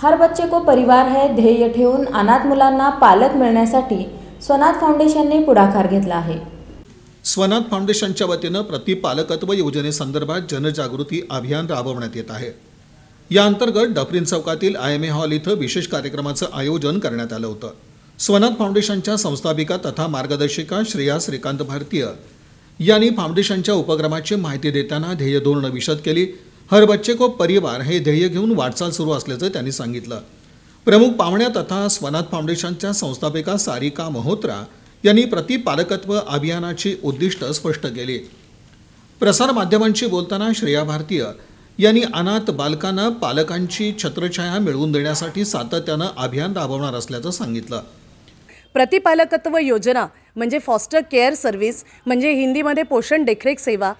हर बच्चे को परिवार है ध्येय ठेवून अनाथ मुलांना पालक मिळण्यासाठी स्वनाथ फाउंडेशनने पुढाकार घेतला आहे। स्वनाथ फाउंडेशनच्या वतीनं प्रतिपालकत्व योजनेसंदर्भात जनजागृती अभियान राबवण्यात येत आहे। या अंतर्गत डफरीन चौकातील IMA हॉल इथं विशेष कार्यक्रमाचं आयोजन करण्यात आलं होतं। स्वनाथ फाउंडेशनच्या संस्थापिका तथा मार्गदर्शिका श्रेया श्रीकांत भारतीय यांनी फाउंडेशनच्या उपक्रमाची माहिती देताना ध्येय धोरण विशद केली। हर बच्चे को परिवार हे ध्येय घेऊन वाटचाल सुरू असल्याचं त्यांनी सांगितलं। प्रमुख पाहुण्या तथा स्वनाथ फाउंडेशनच्या संस्थापिका सारिका महोत्रा यांनी प्रतिपालकत्व अभियानाची उद्दिष्ट स्पष्ट केली। प्रसार माध्यमांशी बोलताना श्रेया भारतीय यांनी अनाथ बालकांना पालकांची छत्रछाया मिळवून देण्यासाठी सातत्यानं अभियान राबवणार असल्याचं सांगितलं। प्रतिपालकत्व योजना म्हणजे फॉस्टर केअर सर्व्हिस म्हणजे हिंदीमध्ये पोषण देखरेख सेवा।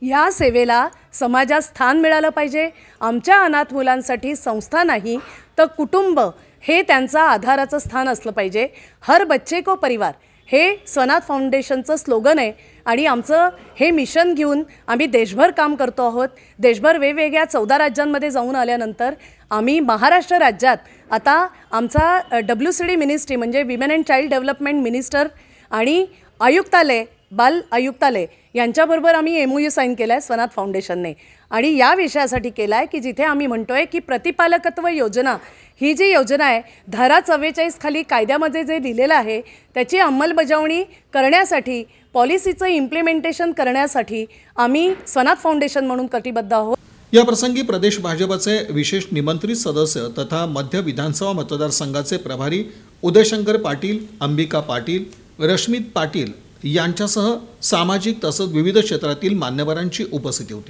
या सेवेला समाजात स्थान मिळालं पाहिजे। आमच्या अनाथ मुलांसाठी संस्था नाही तर कुटुंब हे त्यांचा आधाराचं स्थान असलं पाहिजे। हर बच्चे को परिवार हे स्वनाथ फाउंडेशनचं स्लोगन आहे आणि आमचं हे मिशन घेऊन आम्ही देशभर काम करतो आहोत। देशभर वेगवेगळ्या 14 राज्यांमध्ये जाऊन आल्यानंतर आम्ही महाराष्ट्र राज्यात आता आमचा WCD मिनिस्ट्री म्हणजे women and child development minister आणि आयुक्तालय बाल आयुक्तालय यांच्याबरोबर आम्ही MOU साईन केला आहे स्वनाथ फाउंडेशनने आणि या विषयासाठी केला आहे की जिथे आम्ही म्हणतोय की प्रतिपालकत्व योजना ही जी योजना आहे धारा 44 खाली कायद्यामध्ये जे दिलेलं आहे त्याची अंमलबजावणी करण्यासाठी पॉलिसीचं इम्प्लिमेंटेशन करण्यासाठी आम्ही स्वनाथ फाउंडेशन म्हणून कटिबद्ध आहोत। या प्रसंगी प्रदेश भाजपचे विशेष निमंत्रित सदस्य तथा मध्य विधानसभा मतदारसंघाचे प्रभारी उदयशंकर पाटील, अंबिका पाटील, रश्मित पाटील यांच्यासह सामाजिक तसंच विविध क्षेत्रातील मान्यवरांची उपस्थिती होती।